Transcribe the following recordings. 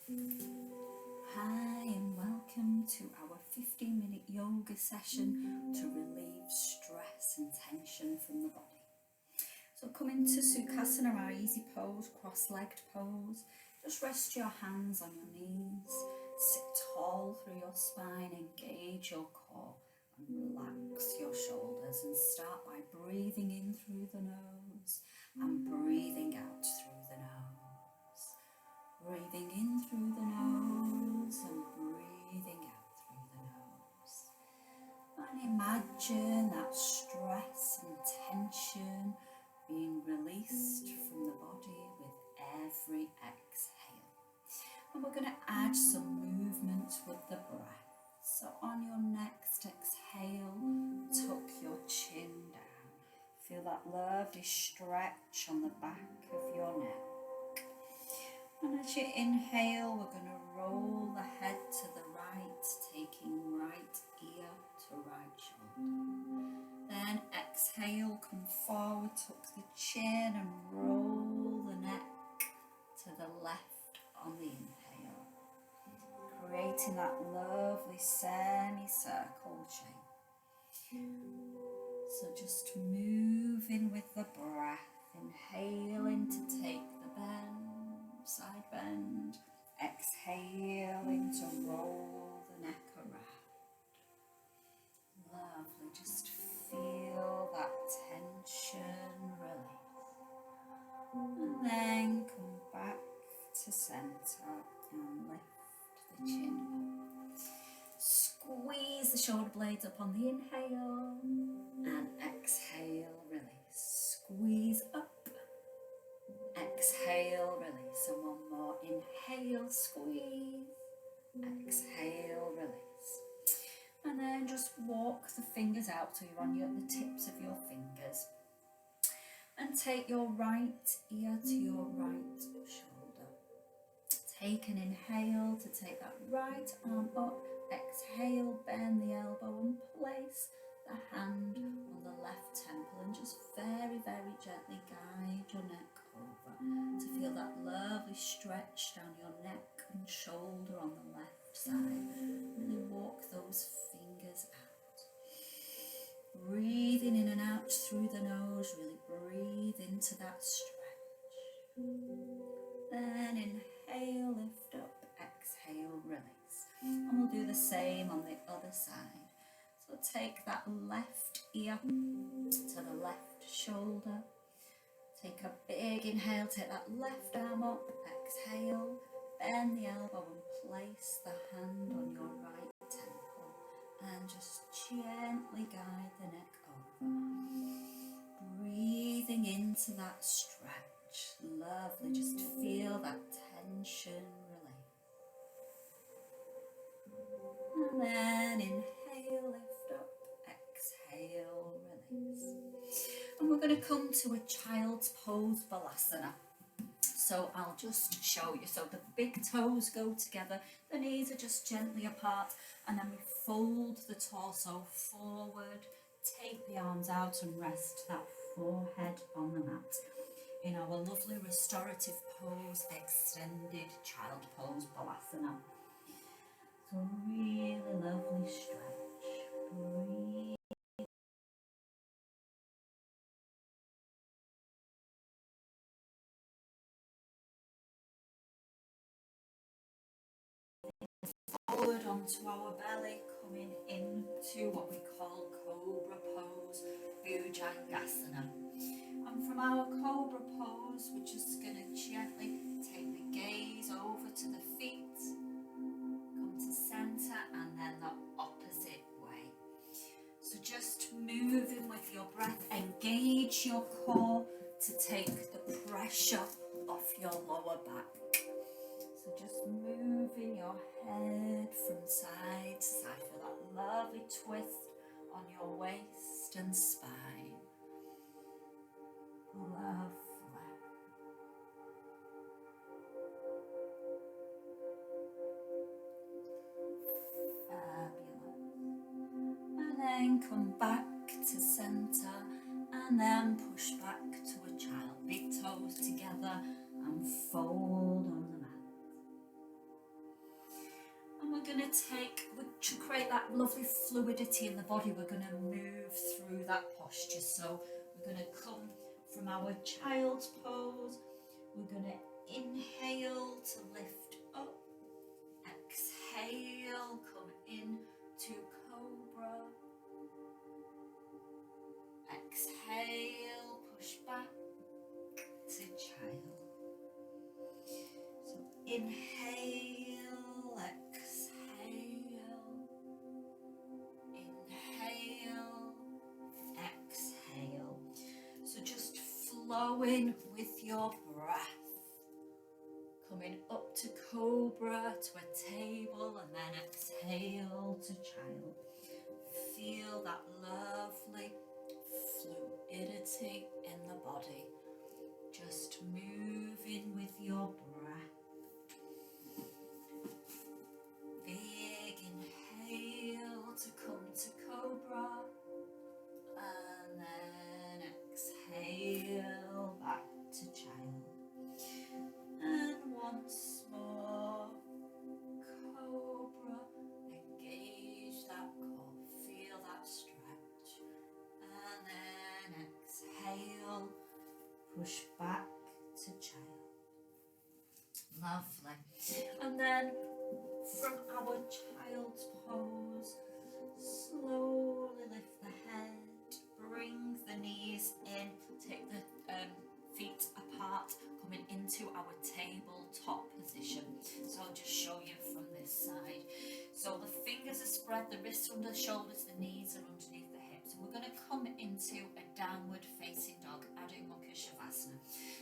Hi and welcome to our 15-minute yoga session to relieve stress and tension from the body. So come into Sukhasana, our easy pose, cross-legged pose. Just rest your hands on your knees, sit tall through your spine, engage your core and relax your shoulders, and start by breathing in through the nose and breathing out through the nose. Breathing in through the nose and breathing out through the nose. And imagine that stress and tension being released from the body with every exhale. And we're going to add some movement with the breath. So on your next exhale, tuck your chin down. Feel that lovely stretch on the back of your neck. And as you inhale, we're going to roll the head to the right, taking right ear to right shoulder. Then exhale, come forward, tuck the chin and roll the neck to the left on the inhale, creating that lovely semicircle shape. So just moving with the breath, inhaling to take the bend, side bend, exhaling to roll the neck around. Lovely, just feel that tension release. And then come back to center and lift the chin up. Squeeze the shoulder blades up on the inhale and exhale, release. Squeeze up, exhale, release. And one more, inhale, squeeze, exhale, release. And then just walk the fingers out so you're on the tips of your fingers. And take your right ear to your right shoulder. Take an inhale to take that right arm up. Exhale, bend the elbow and place the hand on the left temple, and just very, very gently guide your neck over to feel that lovely stretch down your neck and shoulder on the left side. Really walk those fingers out. Breathing in and out through the nose, really breathe into that stretch. Then inhale, lift up, exhale, release. And we'll do the same on the other side. So take that left ear to the left shoulder. Take a big inhale, take that left arm up, exhale, bend the elbow and place the hand on your right temple. And just gently guide the neck over. Breathing into that stretch. Lovely, just feel that tension release. And then inhale, lift up, exhale, release. And we're going to come to a child's pose balasana. So I'll just show you. So the big toes go together, the knees are just gently apart, and then we fold the torso forward, take the arms out and rest that forehead on the mat in our lovely restorative pose, extended child pose balasana. So really lovely stretch. Breathe. Forward onto our belly, coming into what we call cobra pose, bhujangasana. And from our cobra pose, we're just going to gently take the gaze over to the feet, come to center, and then the opposite way. So just moving with your breath, engage your core to take the pressure off your lower back. So just moving your head from side to side. Feel that lovely twist on your waist and spine. Lovely. Fabulous. And then come back to center and then push back to a child. Big toes together and fold on the mat. going to to create that lovely fluidity in the body, we're going to move through that posture. So we're going to come from our child's pose. We're going to inhale to lift up. Exhale, come in to cobra. Exhale, push back to child. So inhale, exhale, inhale, exhale. So just flowing with your breath. Coming up to cobra, to a table, and then exhale to child. Feel that lovely fluidity in the body. Just moving with your breath. Big inhale to come to cobra, and then exhale back to child. And once more, cobra, engage that core, feel that stretch, and then exhale, push back to child. Lovely. And then from our child's pose, slowly lift the head, bring the knees in, take the feet apart, coming into our tabletop position. So I'll just show you from this side. So the fingers are spread, the wrists under the shoulders, the knees are underneath the hips. And we're going to come into a downward facing dog, Adho Mukha Shavasana.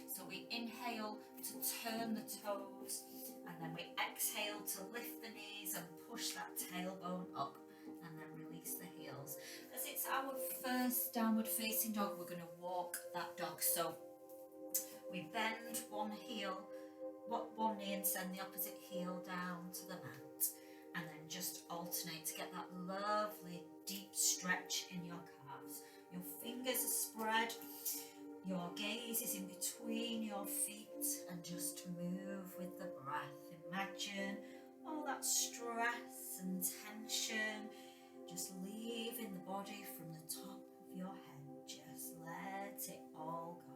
So we inhale to turn the toes, and then we exhale to lift the knees and push that tailbone up, and then release the heels. As it's our first downward facing dog, we're going to walk that dog. So we bend one knee and send the opposite heel down to the mat, and then just alternate to get that lovely deep stretch in your calves. Your fingers are spread, your gaze is in between your feet, and just move with the breath. Imagine all that stress and tension just leaving the body from the top of your head. Just let it all go.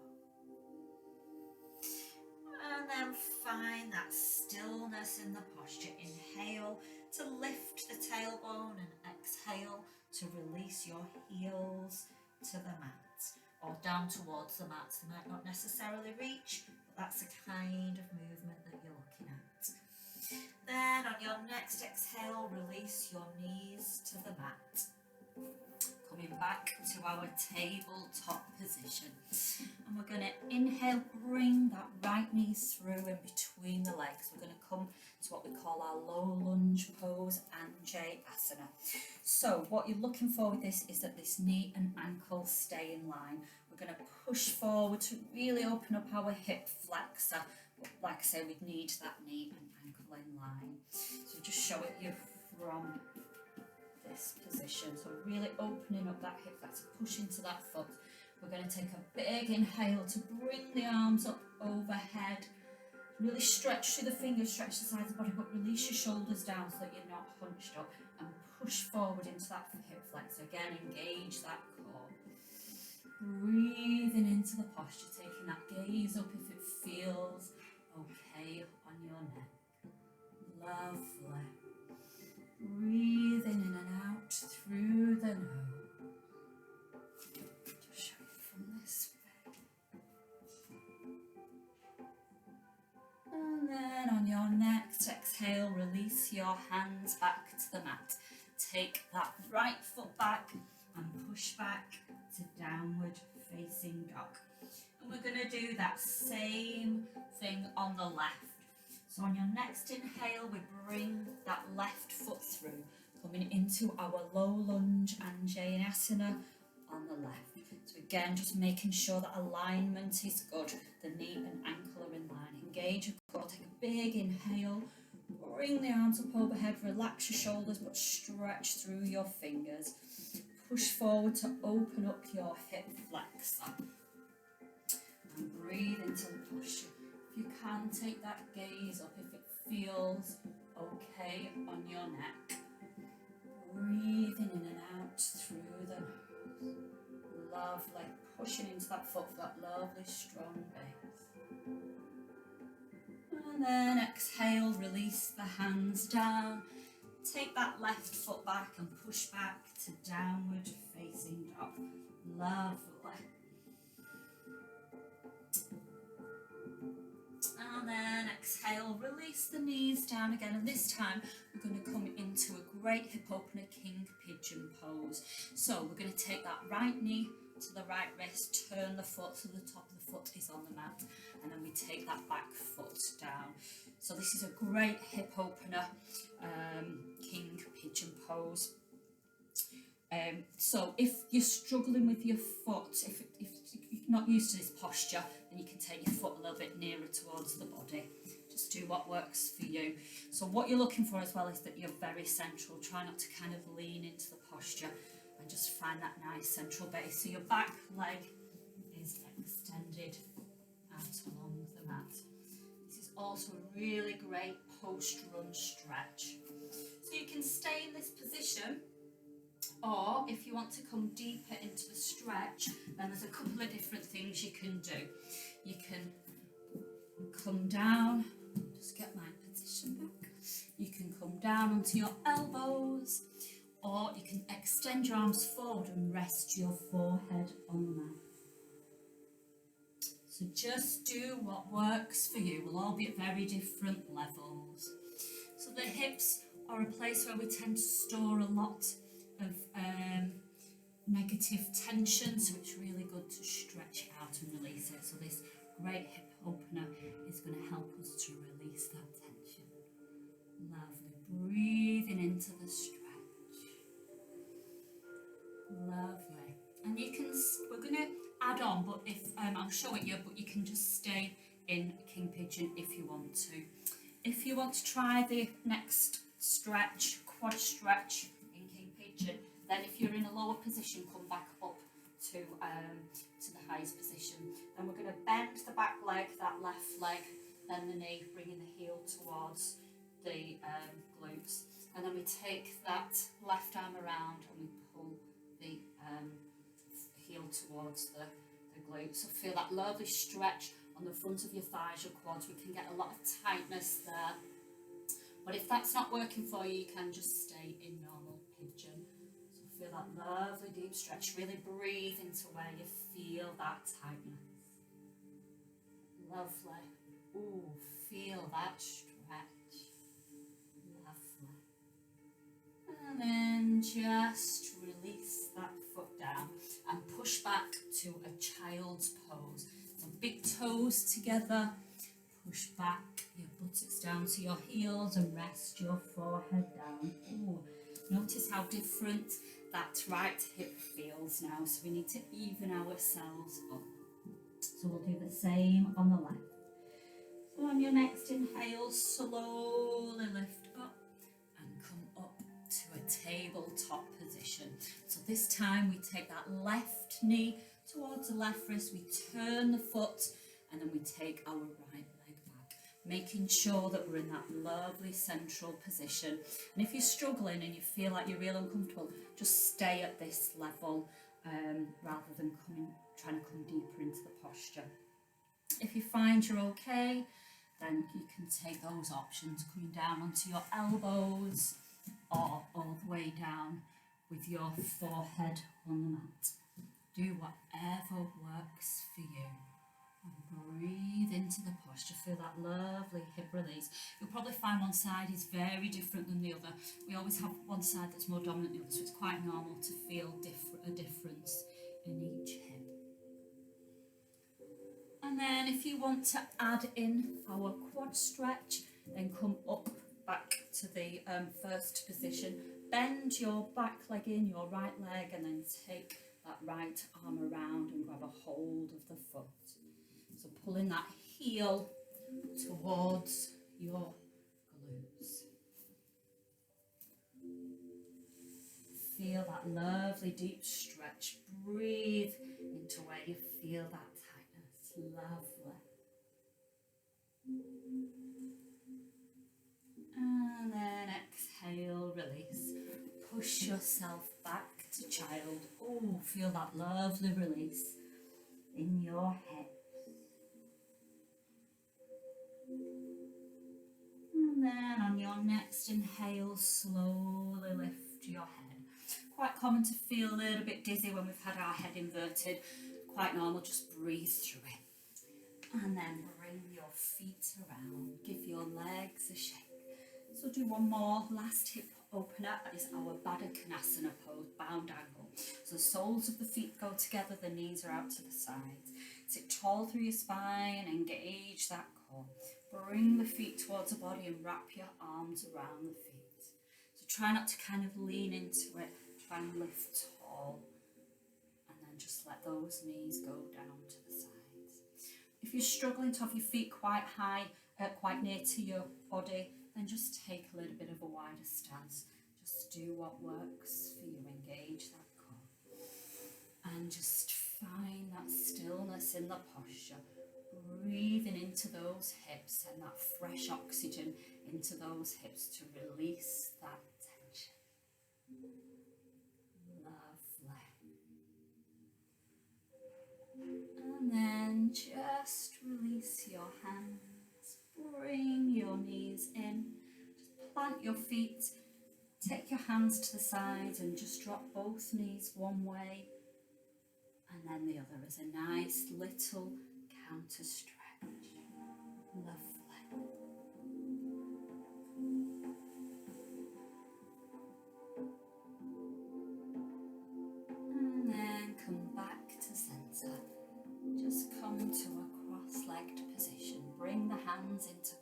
And then find that stillness in the posture. Inhale to lift the tailbone, and exhale to release your heels to the mat or down towards the mat. They might not necessarily reach, but that's the kind of movement that you're looking at. Then on your next exhale, release your knees to the mat. Coming back to our tabletop position. And we're going to inhale, bring that right knee through in between the legs. We're going to come to what we call our low lunge pose, Anjayasana. So what you're looking for with this is that this knee and ankle stay in line. We're going to push forward to really open up our hip flexor. Like I say, we'd need that knee and ankle in line. So just showing you from this position. So really opening up that hip flexor, push into that foot. We're going to take a big inhale to bring the arms up overhead. Really stretch through the fingers, stretch the sides of the body, but release your shoulders down so that you're not hunched up, and push forward into that hip flexor. Again, engage that core. Breathing into the posture, taking that gaze up if it feels okay on your neck. Lovely. Breathing in and out through the nose. Just show you from this way. And then on your next exhale, release your hands back to the mat. Take that right foot back and push back to downward facing dog. And we're going to do that same thing on the left. So on your next inhale, we bring that left foot through, coming into our low lunge Anjayasana on the left. So again, just making sure that alignment is good. The knee and ankle are in line. Engage your core, take a big inhale, bring the arms up overhead, relax your shoulders, but stretch through your fingers. Push forward to open up your hip flexor. And breathe into the posture. If you can, take that gaze up if it feels okay on your neck. Breathing in and out through the nose. Lovely. Pushing into that foot for that lovely strong base. And then exhale, release the hands down. Take that left foot back and push back to downward facing dog. Lovely. And then exhale, release the knees down again, and this time we're going to come into a great hip opener king pigeon pose. So we're going to take that right knee to the right wrist, turn the foot so the top of the foot is on the mat, and then we take that back foot down. So this is a great hip opener king pigeon pose. So if you're struggling with your foot, if you're not used to this posture, then you can take your foot a little bit nearer towards the body. Just do what works for you. So what you're looking for as well is that you're very central. Try not to kind of lean into the posture and just find that nice central base. So your back leg is extended out along the mat. This is also a really great post-run stretch. So you can stay in this position, or if you want to come deeper into the stretch, then there's a couple of different things you can do. You can come down, just get my position back. You can come down onto your elbows, or you can extend your arms forward and rest your forehead on the mat. So just do what works for you. We'll all be at very different levels. So the hips are a place where we tend to store a lot of negative tension, so it's really good to stretch it out and release it. So this great hip opener is going to help us to release that tension. Lovely. Breathing into the stretch. Lovely. And you can, we're going to add on, but if I'll show it you, but you can just stay in king pigeon if you want to. If you want to try the next stretch, quad stretch in king pigeon, then if you're in a lower position, come back up to the highest position. Then we're going to bend the back leg, that left leg, then the knee, bringing the heel towards the glutes. And then we take that left arm around and we pull the heel towards the glutes. So feel that lovely stretch on the front of your thighs, your quads. We can get a lot of tightness there. But if that's not working for you, you can just stay in normal pigeon. So feel that lovely deep stretch. Really breathe into where you feel that tightness. Lovely. Ooh, feel that stretch. Lovely. And then just release that foot down and push back to a child's pose. So big toes together. Push back your buttocks down to your heels and rest your forehead down. Ooh, notice how different that right hip feels now. So we need to even ourselves up. So we'll do the same on the left. So on your next inhale, slowly lift up and come up to a tabletop position. So this time we take that left knee towards the left wrist, we turn the foot, and then we take our right leg back, making sure that we're in that lovely central position. And if you're struggling and you feel like you're real uncomfortable, just stay at this level rather than trying to come deeper into the posture. If you find you're okay, then you can take those options, coming down onto your elbows or all the way down with your forehead on the mat. Do whatever works for you. And breathe into the posture. Feel that lovely hip release. You'll probably find one side is very different than the other. We always have one side that's more dominant than the other, so it's quite normal to feel a difference in each hip. And then if you want to add in our quad stretch, then come up back to the first position. Bend your back leg in, your right leg, and then take that right arm around and grab a hold of the foot. So pulling that heel towards your glutes. Feel that lovely deep stretch. Breathe into where you feel that tightness. Lovely. And push yourself back to child. Oh, feel that lovely release in your head. And then on your next inhale, slowly lift your head. Quite common to feel a little bit dizzy when we've had our head inverted. Quite normal, just breathe through it. And then bring your feet around, give your legs a shake. So do one more, last hip opener, that is our Baddha Konasana pose, bound angle. So the soles of the feet go together, the knees are out to the sides. Sit tall through your spine, engage that core. Bring the feet towards the body and wrap your arms around the feet. So try not to kind of lean into it, try and lift tall. And then just let those knees go down to the sides. If you're struggling to have your feet quite high, quite near to your body, then just take a little bit of a wider stance. Just do what works for you. Engage that core. And just find that stillness in the posture. Breathing into those hips and that fresh oxygen into those hips to release that tension. Lovely. And then just release your hands. Bring your knees in. Just plant your feet. Take your hands to the sides and just drop both knees one way and then the other as a nice little counter stretch. Lovely. And then come back to centre. Just come to a cross-legged position. Bring the hands into